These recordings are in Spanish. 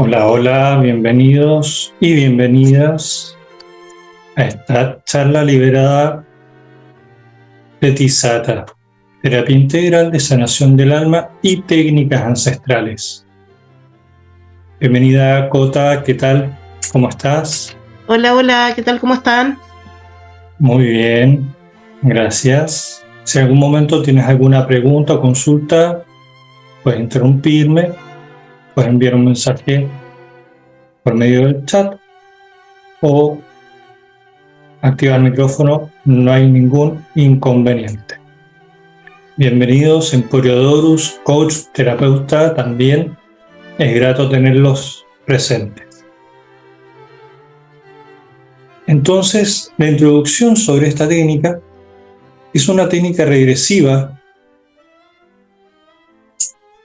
Hola, hola, bienvenidos y bienvenidas a esta charla liberada de Tisata, terapia integral de sanación del alma y técnicas ancestrales. Bienvenida, Cota, ¿qué tal? ¿Cómo estás? Hola, hola, ¿qué tal? ¿Cómo están? Muy bien, gracias. Si en algún momento tienes alguna pregunta o consulta, puedes interrumpirme, puedes enviar un mensaje por medio del chat o activar el micrófono, no hay ningún inconveniente. Bienvenidos, Emporio Dorus, coach, terapeuta, también es grato tenerlos presentes. Entonces, la introducción sobre esta técnica es una técnica regresiva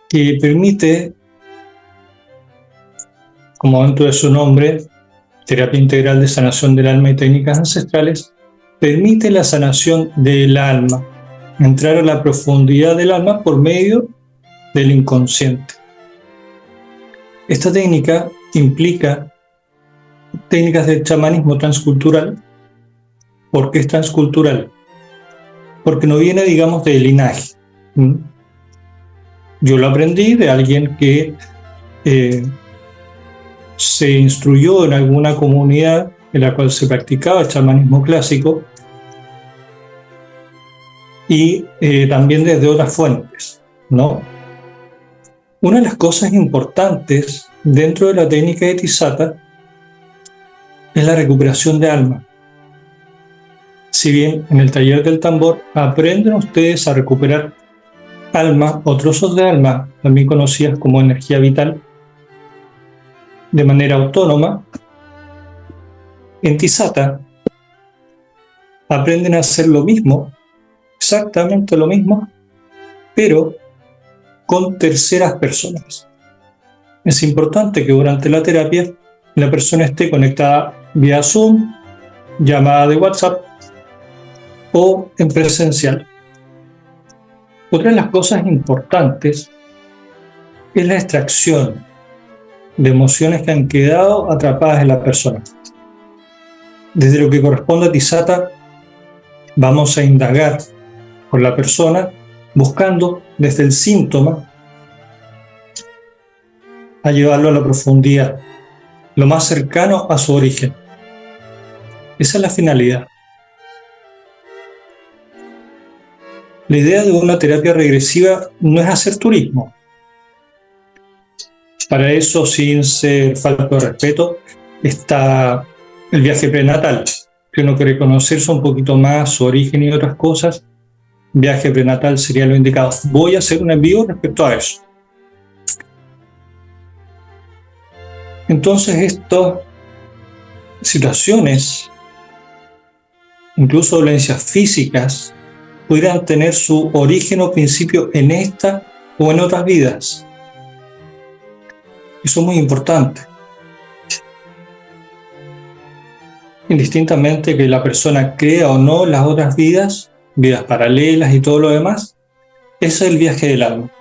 que permite, como dentro de su nombre, terapia integral de sanación del alma y técnicas ancestrales, permite la sanación del alma, entrar a la profundidad del alma por medio del inconsciente. Esta técnica implica técnicas del chamanismo transcultural. ¿Por qué es transcultural? Porque no viene, digamos, de linaje. Yo lo aprendí de alguien que se instruyó en alguna comunidad en la cual se practicaba el chamanismo clásico y también desde otras fuentes, ¿no? Una de las cosas importantes dentro de la técnica de Tisata es la recuperación de alma. Si bien en el taller del tambor aprenden ustedes a recuperar alma o trozos de alma, también conocidas como energía vital, de manera autónoma, en Tisata aprenden a hacer lo mismo, exactamente lo mismo, pero con terceras personas. Es importante que durante la terapia la persona esté conectada vía Zoom, llamada de WhatsApp o en presencial. Otra de las cosas importantes es la extracción de emociones que han quedado atrapadas en la persona. Desde lo que corresponde a Tisata, vamos a indagar con la persona buscando desde el síntoma a llevarlo a la profundidad, lo más cercano a su origen. Esa es la finalidad. La idea de una terapia regresiva no es hacer turismo. Para eso, sin ser falto de respeto, está el viaje prenatal. Si uno quiere conocerse un poquito más su origen y otras cosas, viaje prenatal sería lo indicado. Voy a hacer un envío respecto a eso. Entonces, estas situaciones, incluso dolencias físicas, pudieran tener su origen o principio en esta o en otras vidas. Eso es muy importante. Indistintamente que la persona crea o no las otras vidas, vidas paralelas y todo lo demás, ese es el viaje del alma.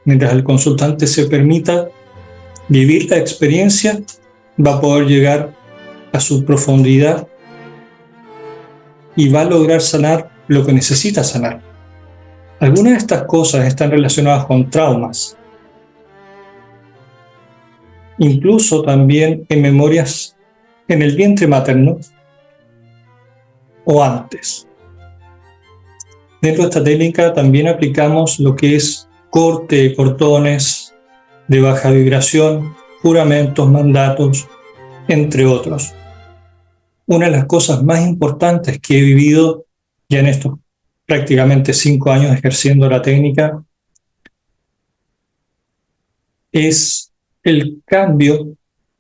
Mientras el consultante se permita vivir la experiencia, va a poder llegar a su profundidad y va a lograr sanar lo que necesita sanar. Algunas de estas cosas están relacionadas con traumas, incluso también en memorias en el vientre materno o antes. Dentro de esta técnica también aplicamos lo que es corte de cordones de baja vibración, juramentos, mandatos, entre otros. Una de las cosas más importantes que he vivido ya en estos prácticamente 5 años ejerciendo la técnica es el cambio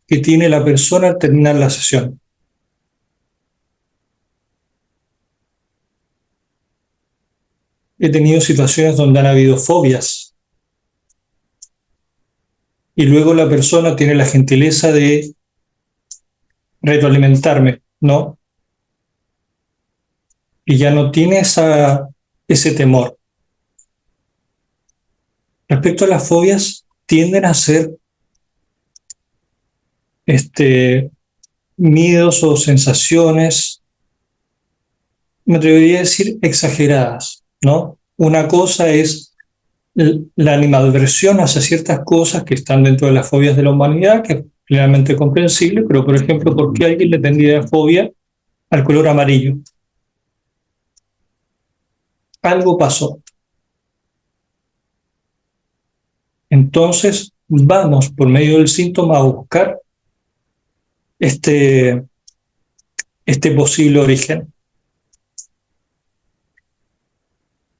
que tiene la persona al terminar la sesión. He tenido situaciones donde han habido fobias y luego la persona tiene la gentileza de retroalimentarme, ¿no? Y ya no tiene ese temor. Respecto a las fobias, tienden a ser miedos o sensaciones, me atrevería a decir exageradas, ¿no? Una cosa es la animadversión hacia ciertas cosas que están dentro de las fobias de la humanidad, que es plenamente comprensible, pero por ejemplo, ¿por qué alguien le tendría fobia al color amarillo? Algo pasó. Entonces, vamos por medio del síntoma a buscar este posible origen.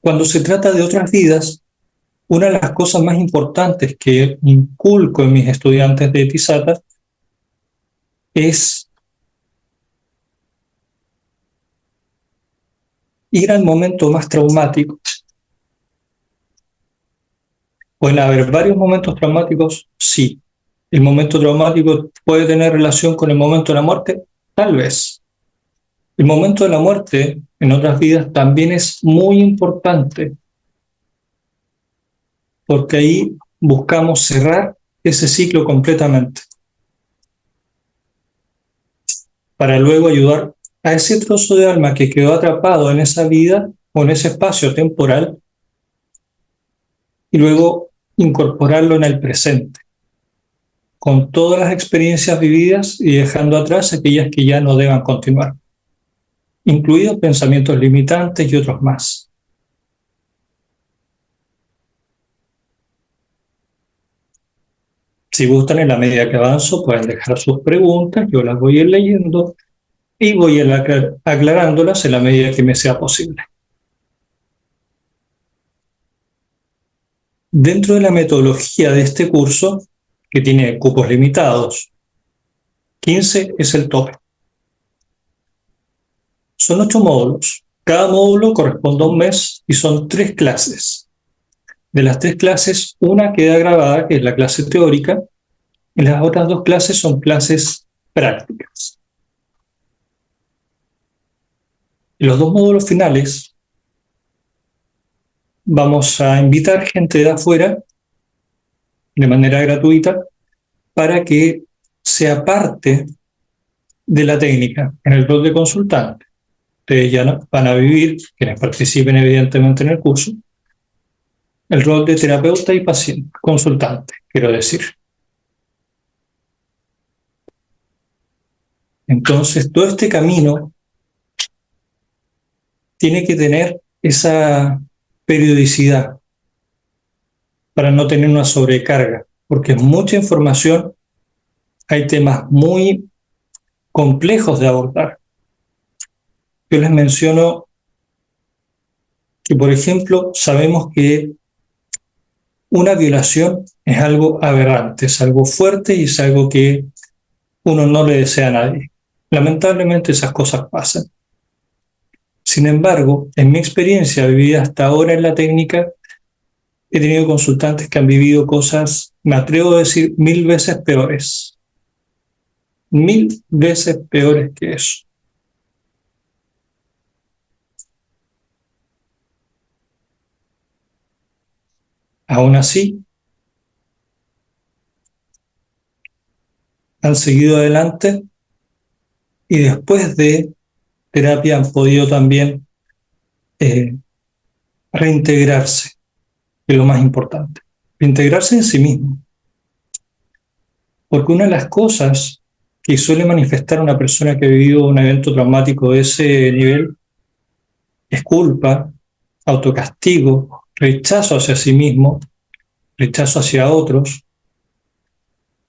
Cuando se trata de otras vidas, una de las cosas más importantes que inculco en mis estudiantes de TISATA es ir al momento más traumático. Pueden haber varios momentos traumáticos, sí. ¿El momento traumático puede tener relación con el momento de la muerte? Tal vez. El momento de la muerte en otras vidas también es muy importante, porque ahí buscamos cerrar ese ciclo completamente, para luego ayudar a ese trozo de alma que quedó atrapado en esa vida o en ese espacio temporal y luego incorporarlo en el presente, con todas las experiencias vividas y dejando atrás aquellas que ya no deban continuar, incluidos pensamientos limitantes y otros más. Si gustan, en la medida que avanzo, pueden dejar sus preguntas, yo las voy a ir leyendo y voy a ir aclarándolas en la medida que me sea posible. Dentro de la metodología de este curso, que tiene cupos limitados, 15 es el tope. Son 8 módulos. Cada módulo corresponde a un mes y son 3 clases. De las 3 clases, una queda grabada, que es la clase teórica, y las otras 2 clases son clases prácticas. En los 2 módulos finales, vamos a invitar gente de afuera, de manera gratuita, para que sea parte de la técnica en el rol de consultante. Ustedes ya van a vivir, quienes participen evidentemente en el curso, el rol de terapeuta y paciente, consultante, quiero decir. Entonces, todo este camino tiene que tener esa periodicidad para no tener una sobrecarga, porque es mucha información, hay temas muy complejos de abordar. Yo les menciono que, por ejemplo, sabemos que una violación es algo aberrante, es algo fuerte y es algo que uno no le desea a nadie. Lamentablemente esas cosas pasan. Sin embargo, en mi experiencia vivida hasta ahora en la técnica, he tenido consultantes que han vivido cosas, me atrevo a decir, 1000 veces peores. 1000 veces peores que eso. Aún así, han seguido adelante y después de terapia han podido también reintegrarse, que es lo más importante. Reintegrarse en sí mismo. Porque una de las cosas que suele manifestar una persona que ha vivido un evento traumático de ese nivel es culpa, autocastigo, rechazo hacia sí mismo, rechazo hacia otros,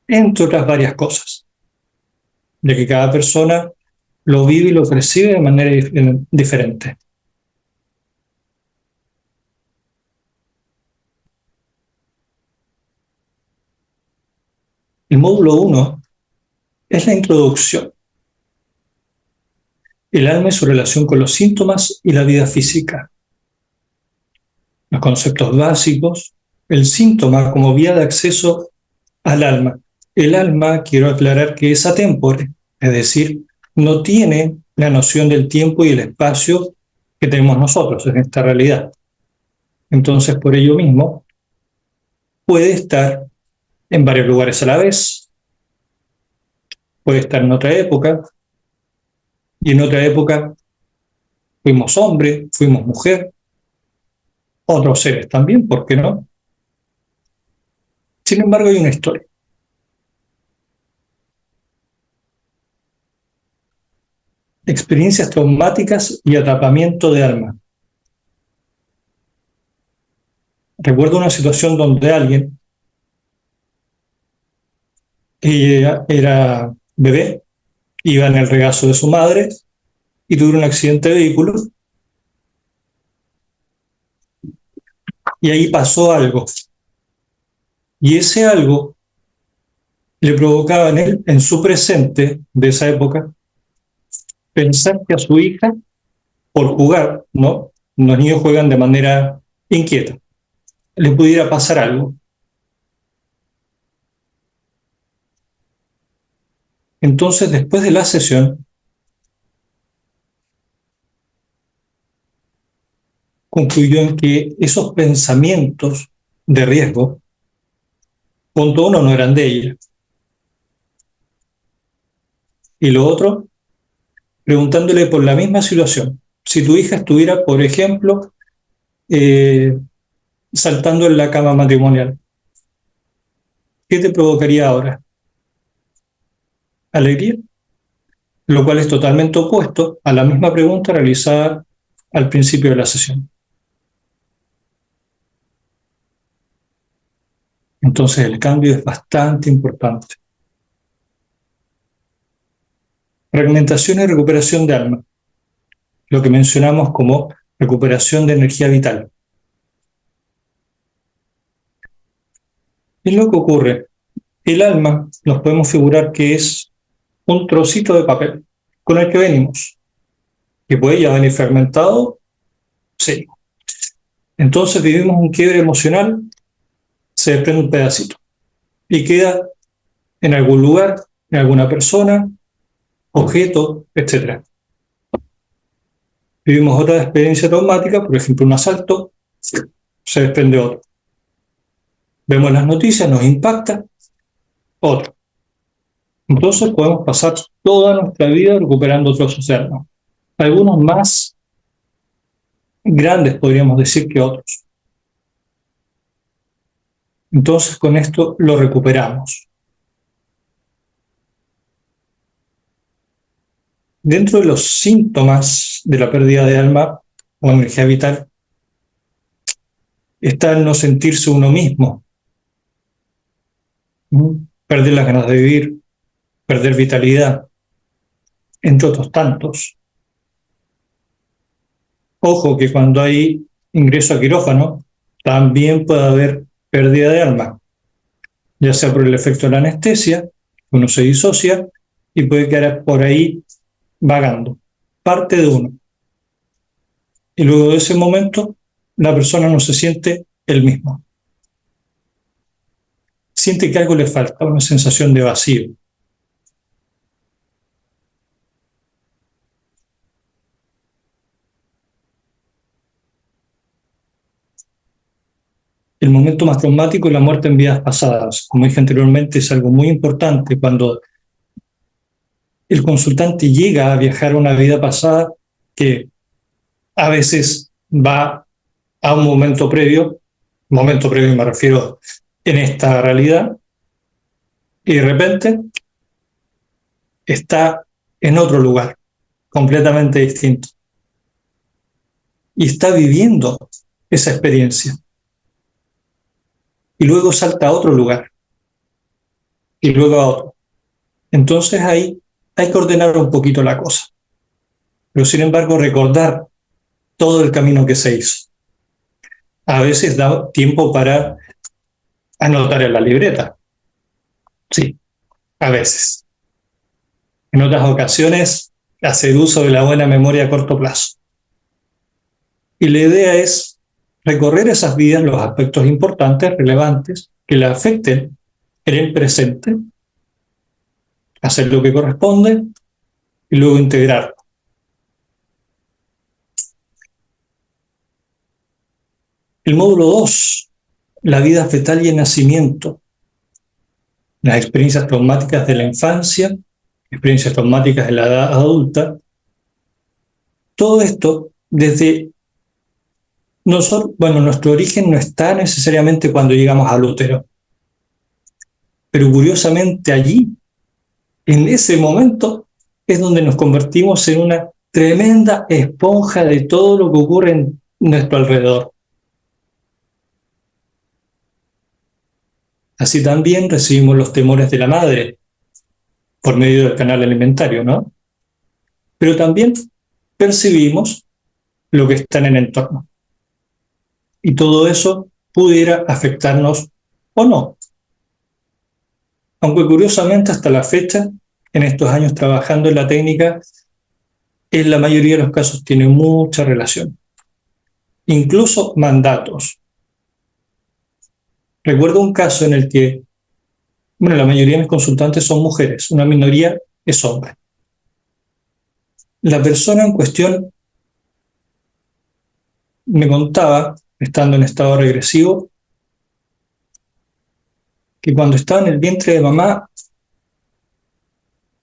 entre otras varias cosas, de que cada persona lo vive y lo percibe de manera diferente. El módulo 1 es la introducción. El alma y su relación con los síntomas y la vida física. Los conceptos básicos, el síntoma como vía de acceso al alma. El alma, quiero aclarar que es atempore, es decir, no tiene la noción del tiempo y el espacio que tenemos nosotros en esta realidad. Entonces, por ello mismo, puede estar en varios lugares a la vez, puede estar en otra época, y en otra época fuimos hombre, fuimos mujer, otros seres también, ¿por qué no? Sin embargo, hay una historia. Experiencias traumáticas y atrapamiento de alma. Recuerdo una situación donde alguien que era bebé, iba en el regazo de su madre y tuvo un accidente de vehículo y ahí pasó algo. Y ese algo le provocaba en él, en su presente de esa época, pensar que a su hija, por jugar, ¿no? Los niños juegan de manera inquieta, le pudiera pasar algo. Entonces, después de la sesión, concluyó en que esos pensamientos de riesgo, punto uno, no eran de ella. Y lo otro, preguntándole por la misma situación. Si tu hija estuviera, por ejemplo, saltando en la cama matrimonial, ¿qué te provocaría ahora? ¿Alegría? Lo cual es totalmente opuesto a la misma pregunta realizada al principio de la sesión. Entonces el cambio es bastante importante. Fragmentación y recuperación de alma, lo que mencionamos como recuperación de energía vital. ¿Qué es lo que ocurre? El alma nos podemos figurar que es un trocito de papel con el que venimos, que puede ya venir fragmentado, sí. Entonces vivimos un quiebre emocional, se desprende un pedacito y queda en algún lugar, en alguna persona, objeto, etc. Vivimos otra experiencia traumática, por ejemplo un asalto, se desprende otro. Vemos las noticias, nos impacta, otro. Entonces podemos pasar toda nuestra vida recuperando trozos de alma. Algunos más grandes podríamos decir que otros. Entonces con esto lo recuperamos. Dentro de los síntomas de la pérdida de alma o energía vital está el no sentirse uno mismo, perder las ganas de vivir, perder vitalidad, entre otros tantos. Ojo que cuando hay ingreso a quirófano también puede haber pérdida de alma, ya sea por el efecto de la anestesia, uno se disocia y puede quedar por ahí vagando, parte de uno. Y luego de ese momento, la persona no se siente el mismo. Siente que algo le falta, una sensación de vacío. El momento más traumático es la muerte en vidas pasadas. Como dije anteriormente, es algo muy importante cuando el consultante llega a viajar a una vida pasada que a veces va a un momento previo me refiero en esta realidad, y de repente está en otro lugar, completamente distinto. Y está viviendo esa experiencia. Y luego salta a otro lugar. Y luego a otro. Entonces ahí hay que ordenar un poquito la cosa. Pero sin embargo recordar todo el camino que se hizo. A veces da tiempo para anotar en la libreta. Sí, a veces. En otras ocasiones, hacer uso de la buena memoria a corto plazo. Y la idea es recorrer esas vidas, los aspectos importantes, relevantes, que la afecten en el presente, hacer lo que corresponde y luego integrar. El módulo 2, la vida fetal y el nacimiento, las experiencias traumáticas de la infancia experiencias traumáticas en la edad adulta. Todo esto desde nosotros, nuestro origen no está necesariamente cuando llegamos al útero, pero curiosamente allí, en ese momento, es donde nos convertimos en una tremenda esponja de todo lo que ocurre en nuestro alrededor. Así también recibimos los temores de la madre por medio del canal alimentario, ¿no? Pero también percibimos lo que está en el entorno. Y todo eso pudiera afectarnos o no. Aunque curiosamente hasta la fecha, en estos años trabajando en la técnica, en la mayoría de los casos tiene mucha relación. Incluso mandatos. Recuerdo un caso en el que, la mayoría de mis consultantes son mujeres, una minoría es hombre. La persona en cuestión me contaba, estando en estado regresivo, que cuando estaba en el vientre de mamá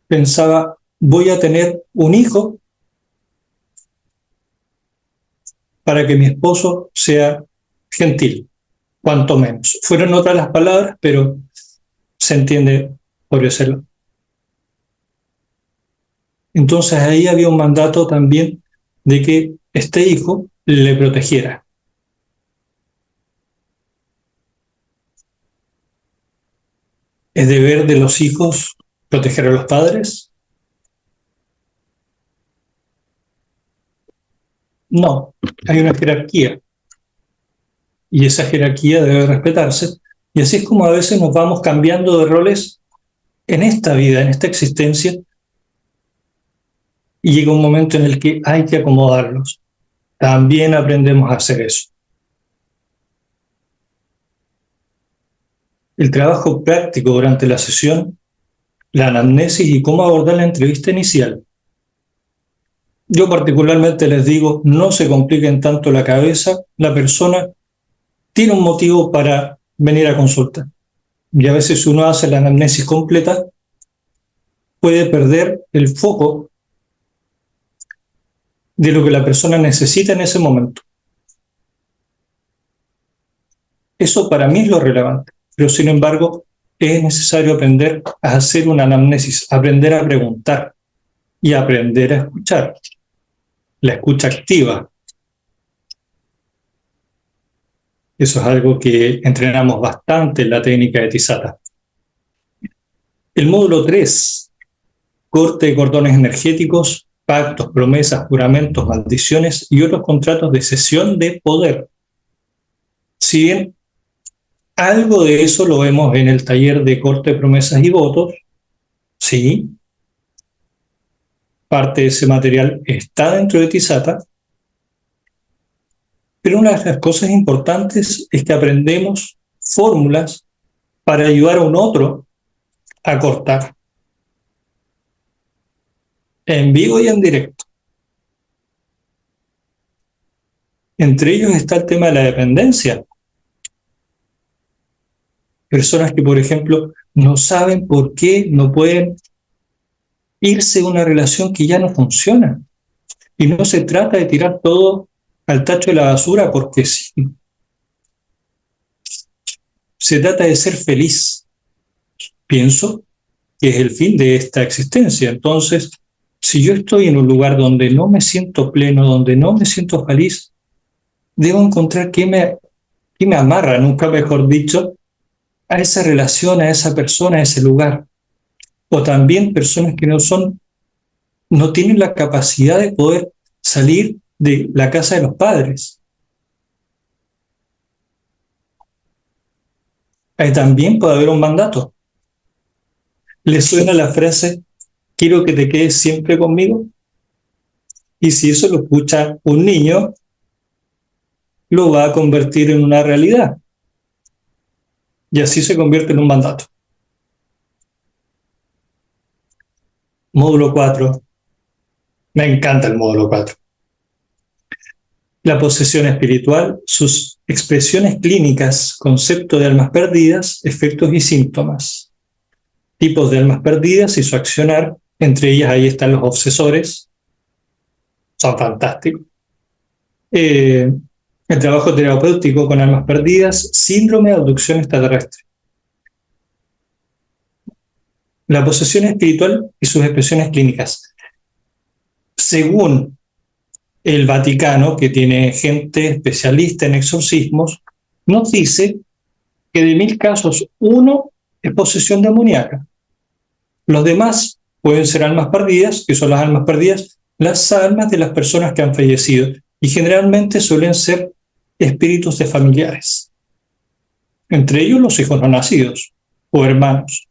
pensaba, voy a tener un hijo para que mi esposo sea gentil, cuanto menos. Fueron otras las palabras, pero se entiende por ese lado. Entonces ahí había un mandato también de que este hijo le protegiera. ¿Es deber de los hijos proteger a los padres? No, hay una jerarquía. Y esa jerarquía debe respetarse. Y así es como a veces nos vamos cambiando de roles en esta vida, en esta existencia, y llega un momento en el que hay que acomodarlos. También aprendemos a hacer eso. El trabajo práctico durante la sesión, la anamnesis y cómo abordar la entrevista inicial. Yo particularmente les digo, no se compliquen tanto la cabeza, la persona tiene un motivo para venir a consulta. Y a veces si uno hace la anamnesis completa, puede perder el foco de lo que la persona necesita en ese momento. Eso para mí es lo relevante, pero sin embargo es necesario aprender a hacer una anamnesis, aprender a preguntar y aprender a escuchar. La escucha activa. Eso es algo que entrenamos bastante en la técnica de Tisata. El módulo 3, corte de cordones energéticos, pactos, promesas, juramentos, maldiciones y otros contratos de cesión de poder. Si bien algo de eso lo vemos en el taller de corte de promesas y votos, sí, parte de ese material está dentro de Tisata, pero una de las cosas importantes es que aprendemos fórmulas para ayudar a un otro a cortar, en vivo y en directo. Entre ellos está el tema de la dependencia. Personas que, por ejemplo, no saben por qué no pueden irse de una relación que ya no funciona. Y no se trata de tirar todo al tacho de la basura porque sí. Se trata de ser feliz. Pienso que es el fin de esta existencia. Entonces, si yo estoy en un lugar donde no me siento pleno, donde no me siento feliz, debo encontrar qué me amarra, nunca mejor dicho, a esa relación, a esa persona, a ese lugar. O también personas que no tienen la capacidad de poder salir de la casa de los padres. Ahí también puede haber un mandato. ¿Le suena la frase, quiero que te quedes siempre conmigo? Y si eso lo escucha un niño, lo va a convertir en una realidad. Y así se convierte en un mandato. Módulo 4. Me encanta el módulo 4. La posesión espiritual, sus expresiones clínicas, concepto de almas perdidas, efectos y síntomas, tipos de almas perdidas y su accionar, Entre ellas ahí están los obsesores, son fantásticos. El trabajo terapéutico con almas perdidas, síndrome de abducción extraterrestre. La posesión espiritual y sus expresiones clínicas. Según el Vaticano, que tiene gente especialista en exorcismos, nos dice que de 1000 casos, 1 es posesión demoníaca. Los demás pueden ser almas perdidas, que son las almas perdidas, las almas de las personas que han fallecido, y generalmente suelen ser espíritus de familiares, entre ellos los hijos no nacidos o hermanos.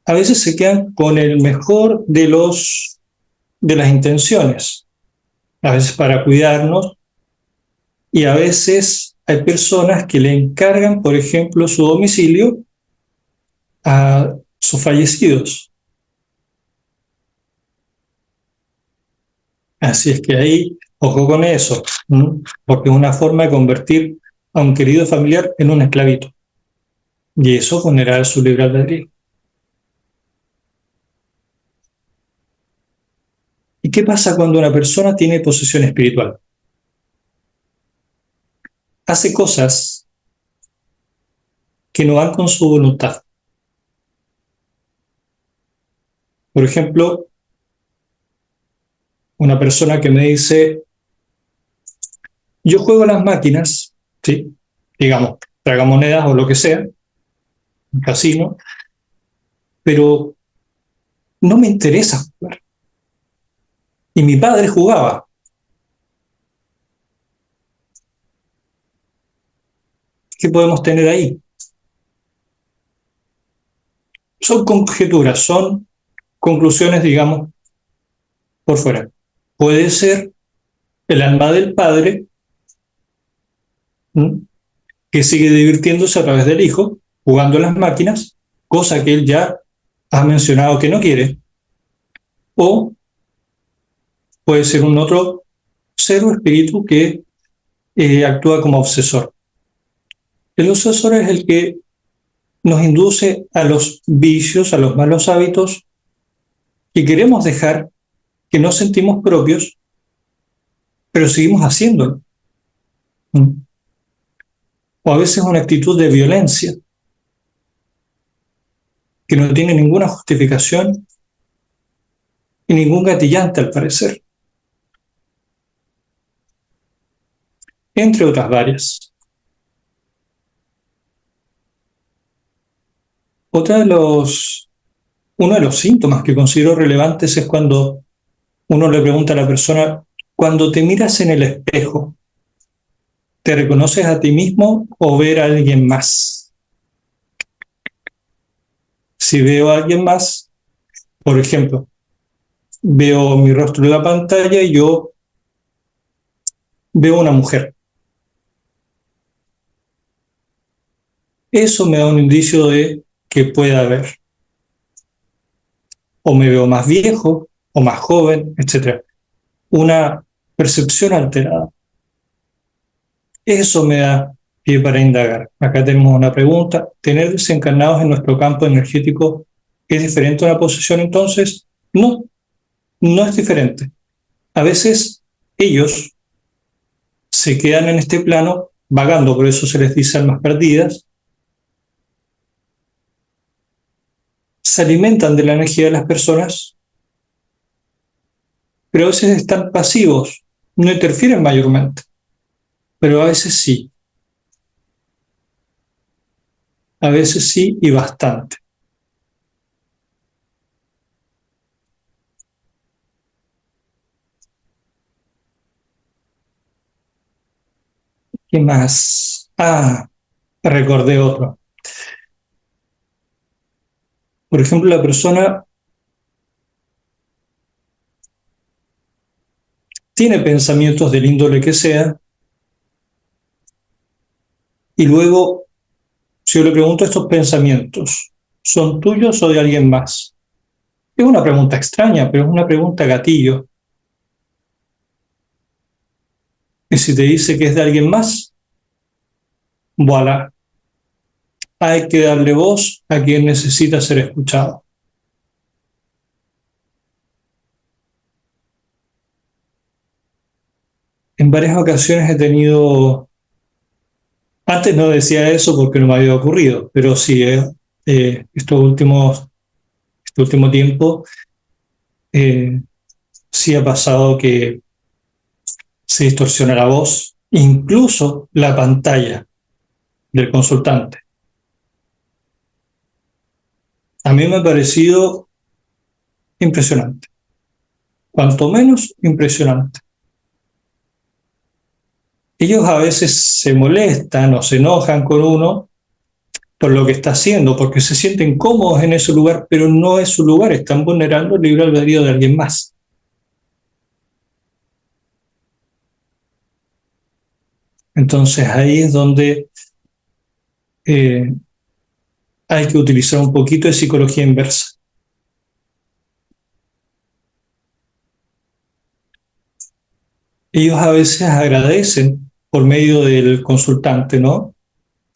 A veces se quedan con el mejor de las intenciones, a veces para cuidarnos, y a veces hay personas que le encargan, por ejemplo, su domicilio a sus fallecidos. Así es que ahí, ojo con eso, porque es una forma de convertir a un querido familiar en un esclavito. Y eso vulnerará su libre albedrío. ¿Y qué pasa cuando una persona tiene posesión espiritual? Hace cosas que no van con su voluntad. Por ejemplo, una persona que me dice, yo juego a las máquinas, ¿sí? Digamos, tragamonedas o lo que sea, un casino, pero no me interesa jugar. Y mi padre jugaba. ¿Qué podemos tener ahí? Son conjeturas, son conclusiones, digamos, por fuera. Puede ser el alma del padre, ¿m?, que sigue divirtiéndose a través del hijo, jugando a las máquinas, cosa que él ya ha mencionado que no quiere. O puede ser un otro ser o espíritu que actúa como obsesor. El obsesor es el que nos induce a los vicios, a los malos hábitos que queremos dejar, que no sentimos propios, pero seguimos haciéndolo. O a veces una actitud de violencia que no tiene ninguna justificación y ningún gatillante al parecer, entre otras varias. Uno de los síntomas que considero relevantes es cuando uno le pregunta a la persona, cuando te miras en el espejo, ¿te reconoces a ti mismo o ver a alguien más? Si veo a alguien más, por ejemplo, veo mi rostro en la pantalla y yo veo una mujer. Eso me da un indicio de que pueda haber. O me veo más viejo, o más joven, etc. Una percepción alterada. Eso me da pie para indagar. Acá tenemos una pregunta. ¿Tener desencarnados en nuestro campo energético es diferente a una posesión entonces? No, no es diferente. A veces ellos se quedan en este plano vagando, por eso se les dice almas perdidas, se alimentan de la energía de las personas, pero a veces están pasivos, no interfieren mayormente, pero a veces sí y bastante. ¿Qué más? Recordé otro. Por ejemplo, la persona tiene pensamientos del índole que sea, y luego, si yo le pregunto, ¿estos pensamientos son tuyos o de alguien más? Es una pregunta extraña, pero es una pregunta gatillo. Y si te dice que es de alguien más, voilà, hay que darle voz a quien necesita ser escuchado. En varias ocasiones he tenido, antes no decía eso porque no me había ocurrido, pero sí, este último tiempo, sí ha pasado que se distorsiona la voz, incluso la pantalla del consultante. A mí me ha parecido impresionante, cuanto menos impresionante. Ellos a veces se molestan o se enojan con uno por lo que está haciendo, porque se sienten cómodos en ese lugar, pero no es su lugar, están vulnerando el libre albedrío de alguien más. Entonces ahí es donde hay que utilizar un poquito de psicología inversa. Ellos a veces agradecen por medio del consultante, ¿no?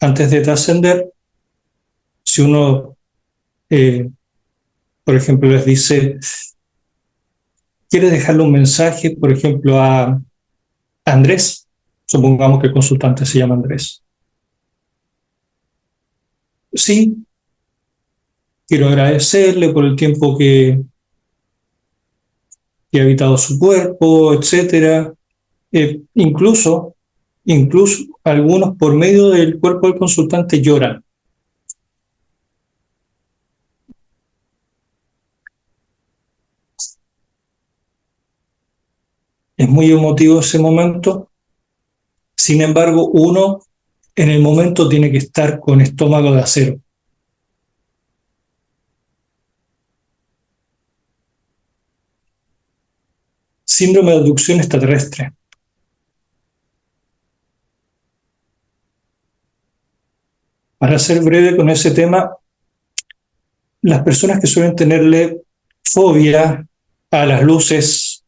Antes de trascender, si uno, por ejemplo, les dice, ¿quiere dejarle un mensaje, por ejemplo, a Andrés? Supongamos que el consultante se llama Andrés. Sí, quiero agradecerle por el tiempo que ha habitado su cuerpo, etcétera. Incluso algunos por medio del cuerpo del consultante lloran. Es muy emotivo ese momento. Sin embargo, uno en el momento tiene que estar con estómago de acero. Síndrome de abducción extraterrestre. Para ser breve con ese tema, las personas que suelen tenerle fobia a las luces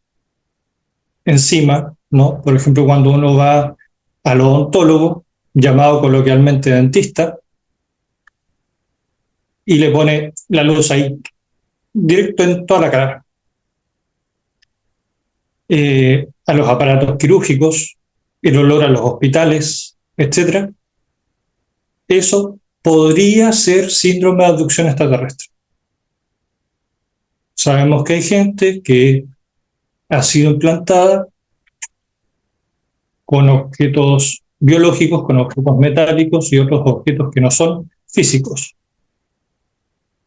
encima, ¿no? Por ejemplo, cuando uno va al odontólogo, llamado coloquialmente dentista, y le pone la luz ahí, directo en toda la cara. A los aparatos quirúrgicos, el olor a los hospitales, etc. Eso podría ser síndrome de abducción extraterrestre. Sabemos que hay gente que ha sido implantada con objetos biológicos, con objetos metálicos y otros objetos que no son físicos.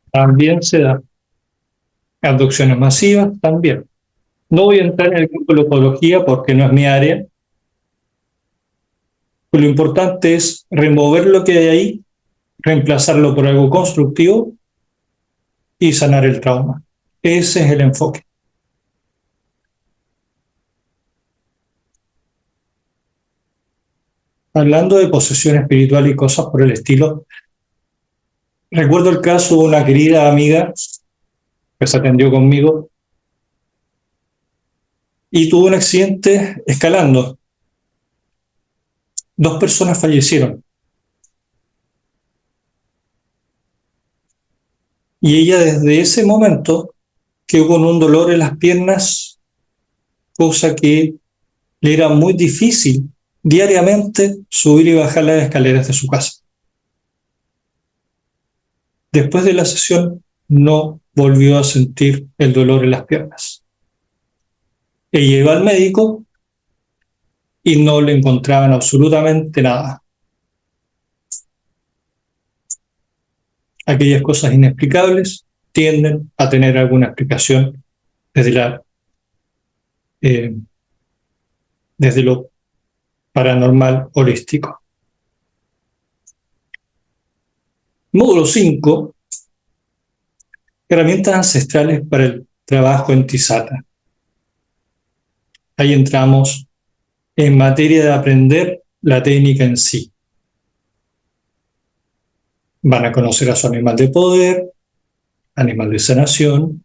También se da. Abducciones masivas también. No voy a entrar en el campo de la ufología porque no es mi área. Pero lo importante es remover lo que hay ahí, reemplazarlo por algo constructivo y sanar el trauma. Ese es el enfoque. Hablando de posesión espiritual y cosas por el estilo, recuerdo el caso de una querida amiga que se atendió conmigo y tuvo un accidente escalando. 2 personas fallecieron. Y ella desde ese momento quedó con un dolor en las piernas, cosa que le era muy difícil diariamente subir y bajar las escaleras de su casa. Después de la sesión no volvió a sentir el dolor en las piernas. Ella iba al médico y no le encontraban absolutamente nada. Aquellas cosas inexplicables tienden a tener alguna explicación desde lo paranormal holístico. Módulo 5. Herramientas ancestrales para el trabajo en Tisata. Ahí entramos en materia de aprender la técnica en sí. Van a conocer a su animal de poder, animal de sanación,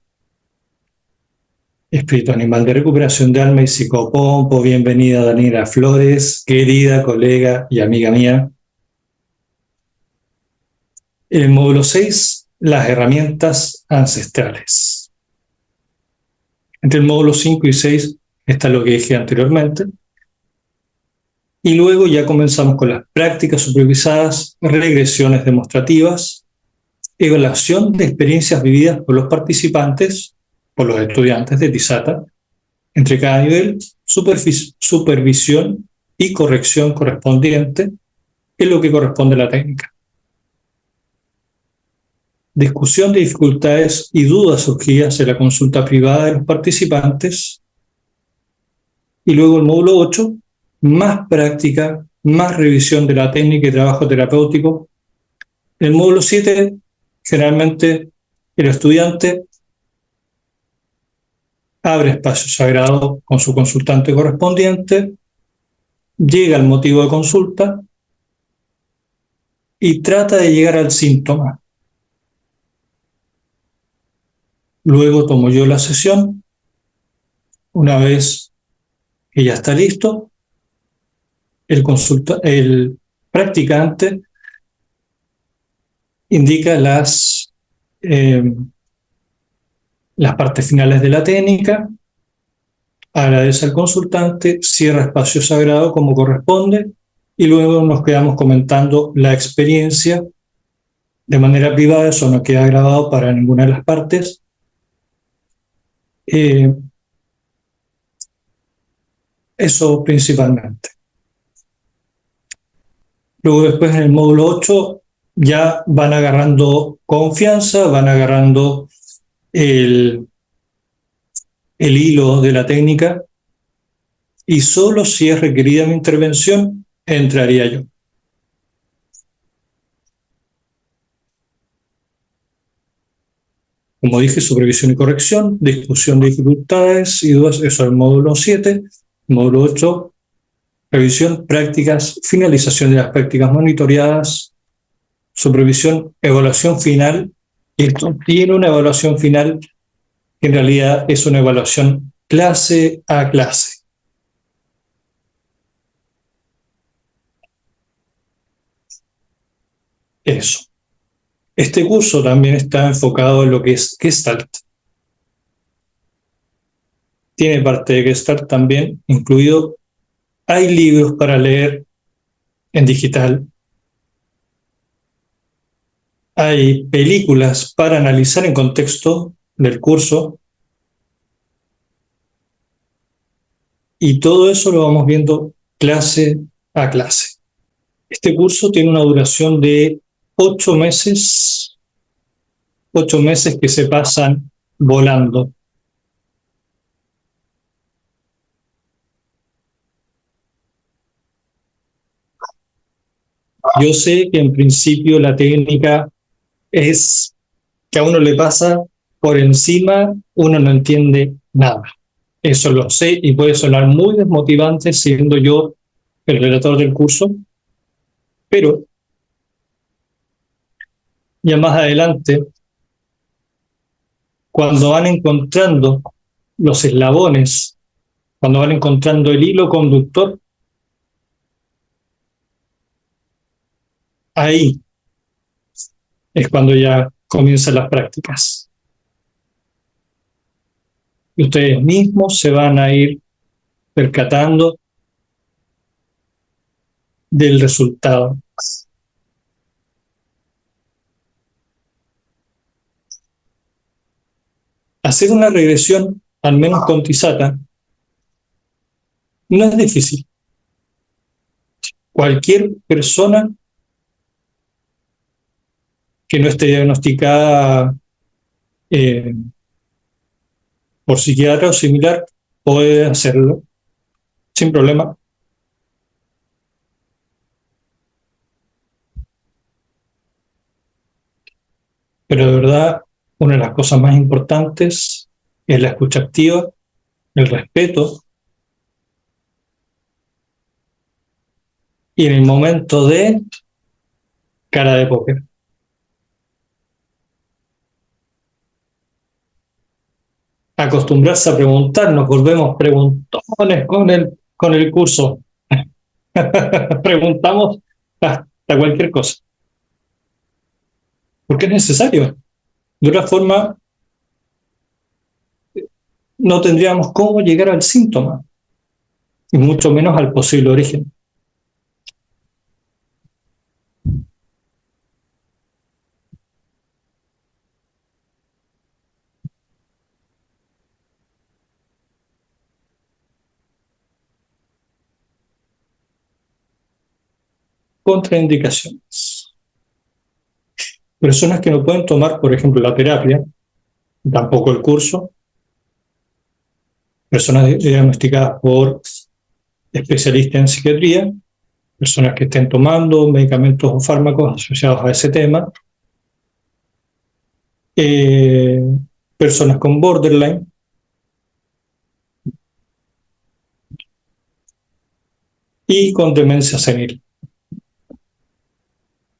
espíritu animal de recuperación de alma y psicopompo. Bienvenida Daniela Flores, querida colega y amiga mía. En el módulo 6, las herramientas ancestrales. Entre el módulo 5 y 6 está lo que dije anteriormente. Y luego ya comenzamos con las prácticas supervisadas, regresiones demostrativas, evaluación de experiencias vividas por los participantes, por los estudiantes de TISATA, entre cada nivel, supervisión y corrección correspondiente en lo que corresponde a la técnica. Discusión de dificultades y dudas surgidas en la consulta privada de los participantes. Y luego el módulo 8, más práctica, más revisión de la técnica y trabajo terapéutico. En el módulo 7, generalmente el estudiante abre espacio sagrado con su consultante correspondiente, llega al motivo de consulta y trata de llegar al síntoma. Luego tomo yo la sesión. Una vez que ya está listo, el practicante indica las partes finales de la técnica, agradece al consultante, cierra espacio sagrado como corresponde y luego nos quedamos comentando la experiencia de manera privada. Eso no queda grabado para ninguna de las partes. Eso principalmente. Luego después en el módulo 8 ya van agarrando confianza, van agarrando el hilo de la técnica y solo si es requerida mi intervención entraría yo. Como dije, supervisión y corrección, discusión de dificultades y dudas, eso es el módulo 7. Módulo 8, revisión, prácticas, finalización de las prácticas monitoreadas, supervisión, evaluación final. Y esto tiene una evaluación final que en realidad es una evaluación clase a clase. Eso. Este curso también está enfocado en lo que es Gestalt. Tiene parte de Gestalt también incluido. Hay libros para leer en digital. Hay películas para analizar en contexto del curso. Y todo eso lo vamos viendo clase a clase. Este curso tiene una duración de 8 meses. 8 meses que se pasan volando. Yo sé que en principio la técnica es que a uno le pasa por encima, uno no entiende nada. Eso lo sé y puede sonar muy desmotivante siendo yo el relator del curso, pero ya más adelante, cuando van encontrando los eslabones, cuando van encontrando el hilo conductor, ahí es cuando ya comienzan las prácticas. Y ustedes mismos se van a ir percatando del resultado. Hacer una regresión, al menos con TISATA, no es difícil. Cualquier persona que no esté diagnosticada por psiquiatra o similar puede hacerlo sin problema. Pero de verdad, una de las cosas más importantes es la escucha activa, el respeto, y en el momento de cara de póker. Acostumbrarse a preguntar, nos volvemos preguntones con el curso. Preguntamos hasta cualquier cosa. porque es necesario. De otra forma, no tendríamos cómo llegar al síntoma, y mucho menos al posible origen. Contraindicaciones. Personas que no pueden tomar, por ejemplo, la terapia, tampoco el curso. Personas diagnosticadas por especialistas en psiquiatría, personas que estén tomando medicamentos o fármacos asociados a ese tema, personas con borderline, y con demencia senil.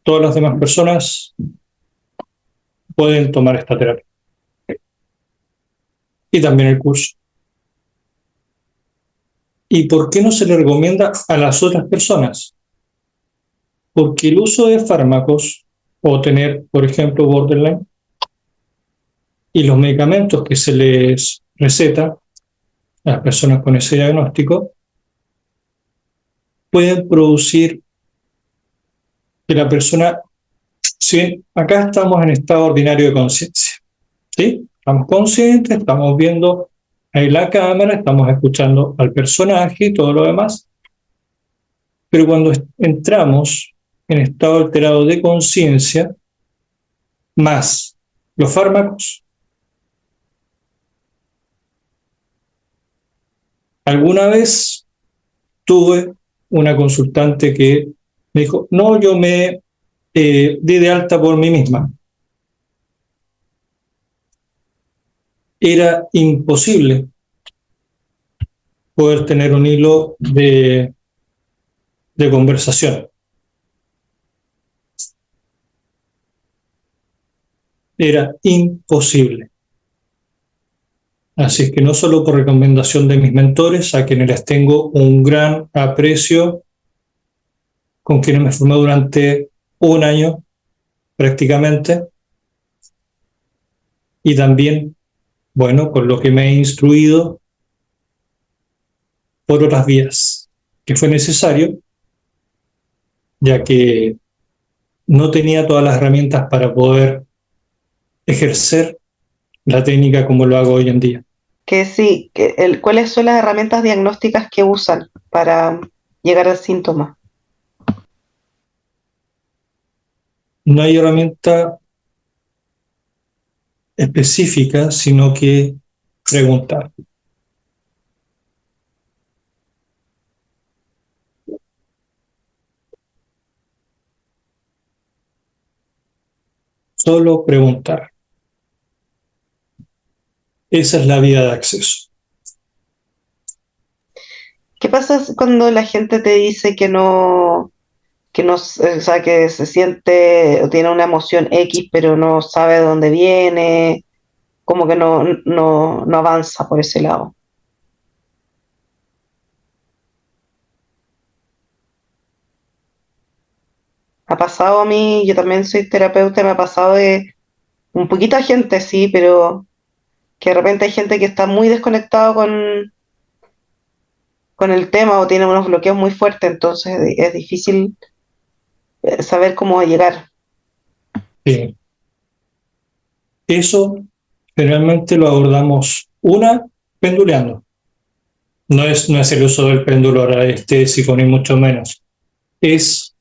Todas las demás personas pueden tomar esta terapia. Y también el curso. ¿Y por qué no se le recomienda a las otras personas? Porque el uso de fármacos o tener, por ejemplo, borderline y los medicamentos que se les receta a las personas con ese diagnóstico pueden producir que la persona, ¿sí? Acá estamos en estado ordinario de conciencia, ¿sí? Estamos conscientes, estamos viendo ahí la cámara, estamos escuchando al personaje y todo lo demás, pero cuando entramos en estado alterado de conciencia, más los fármacos, alguna vez tuve una consultante que me dijo, no, yo me di de alta por mí misma. Era imposible poder tener un hilo de conversación. Era imposible. Así es que no solo por recomendación de mis mentores, a quienes les tengo un gran aprecio, con quienes me formé durante un año prácticamente, y también, bueno, con lo que me he instruido por otras vías, que fue necesario, ya que no tenía todas las herramientas para poder ejercer la técnica como lo hago hoy en día. Que sí, ¿cuáles son las herramientas diagnósticas que usan para llegar al síntoma? No hay herramienta específica, sino que preguntar. Solo preguntar. Esa es la vía de acceso. ¿Qué pasa cuando la gente te dice o sea, que se siente o tiene una emoción X, pero no sabe de dónde viene, como que no avanza por ese lado? Ha pasado a mí, yo también soy terapeuta, me ha pasado de un poquito de gente, sí, pero que de repente hay gente que está muy desconectado con el tema o tiene unos bloqueos muy fuertes, entonces es difícil saber cómo llegar. Bien. Eso generalmente lo abordamos penduleando. No es el uso del péndulo radiestésico, ni mucho menos. Es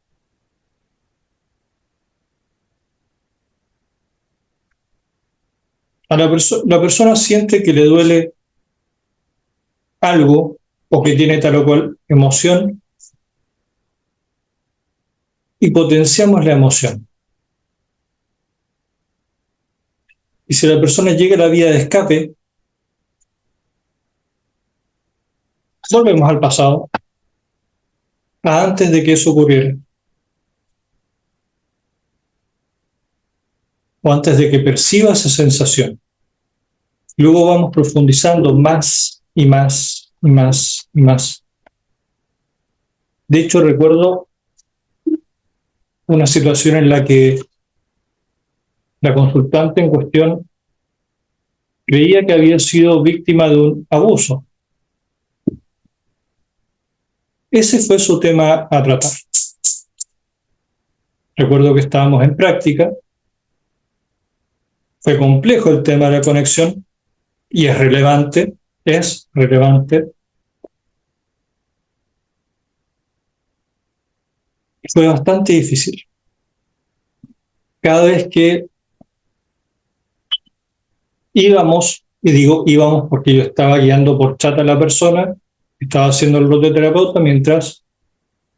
la persona siente que le duele algo o que tiene tal o cual emoción y potenciamos la emoción. Y si la persona llega a la vía de escape, volvemos al pasado, a antes de que eso ocurriera, o antes de que perciba esa sensación. Luego vamos profundizando más y más y más y más. De hecho, recuerdo una situación en la que la consultante en cuestión creía que había sido víctima de un abuso. Ese fue su tema a tratar. Recuerdo que estábamos en práctica, fue complejo el tema de la conexión y es relevante. Fue bastante difícil. Cada vez que íbamos, y digo íbamos porque yo estaba guiando por chat a la persona, estaba haciendo el rol de terapeuta mientras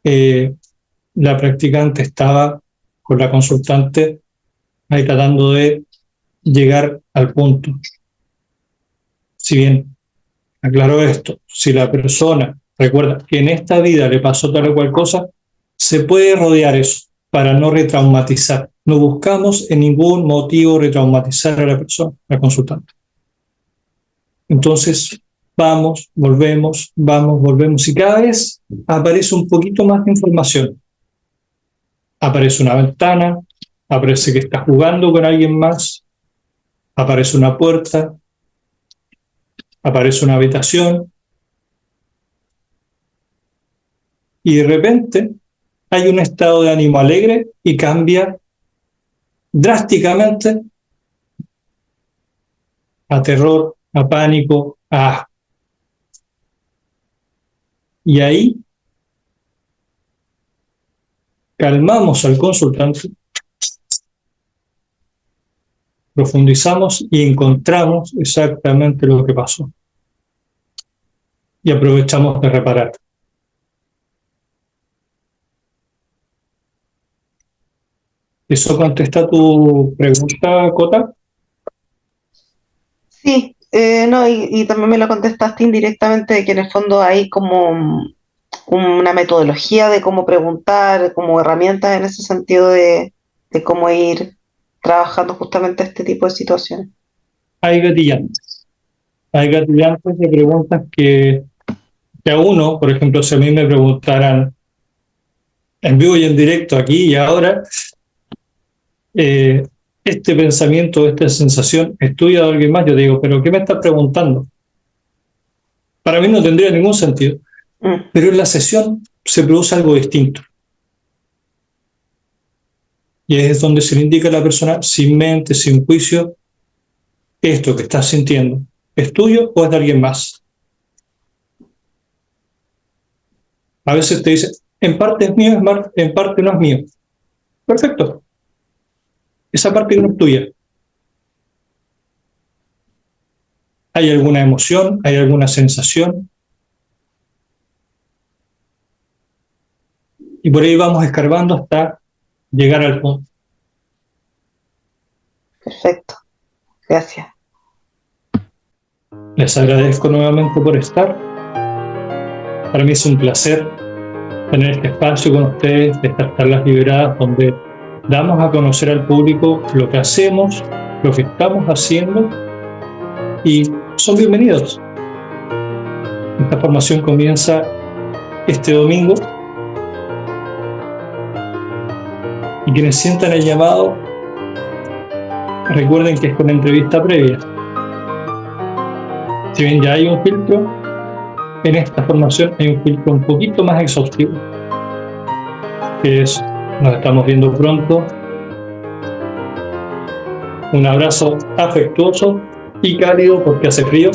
la practicante estaba con la consultante ahí tratando de llegar al punto. Si bien, aclaro esto, si la persona recuerda que en esta vida le pasó tal o cual cosa, se puede rodear eso para no retraumatizar. No buscamos en ningún motivo retraumatizar a la persona, a la consultante. Entonces, vamos, volvemos, y cada vez aparece un poquito más de información. Aparece una ventana, aparece que está jugando con alguien más, aparece una puerta, aparece una habitación, y de repente hay un estado de ánimo alegre y cambia drásticamente a terror, a pánico, a asco. Y ahí calmamos al consultante, profundizamos y encontramos exactamente lo que pasó. Y aprovechamos de reparar. ¿Eso contesta tu pregunta, Cota? Sí, no, y también me lo contestaste indirectamente de que en el fondo hay como una metodología de cómo preguntar, como herramientas en ese sentido de cómo ir trabajando justamente este tipo de situaciones. Hay gatillantes. Hay gatillantes de preguntas que a uno, por ejemplo, si a mí me preguntaran en vivo y en directo, aquí y ahora, este pensamiento, esta sensación, ¿es tuya de alguien más? Yo digo, ¿pero qué me estás preguntando? Para mí no tendría ningún sentido. Pero en la sesión se produce algo distinto. Y es donde se le indica a la persona, sin mente, sin juicio, esto que estás sintiendo, ¿es tuyo o es de alguien más? A veces te dice, en parte es mío, en parte no es mío. Perfecto. Esa parte no es tuya. ¿Hay alguna emoción? ¿Hay alguna sensación? Y por ahí vamos escarbando hasta llegar al punto. Perfecto. Gracias. Les agradezco nuevamente por estar. Para mí es un placer tener este espacio con ustedes, de estas charlas liberadas donde damos a conocer al público lo que hacemos, lo que estamos haciendo, y son bienvenidos. Esta formación comienza este domingo y quienes sientan el llamado, recuerden que es con entrevista previa. Si bien ya hay un filtro, en esta formación hay un filtro un poquito más exhaustivo, que es, nos estamos viendo pronto. Un abrazo afectuoso y cálido porque hace frío.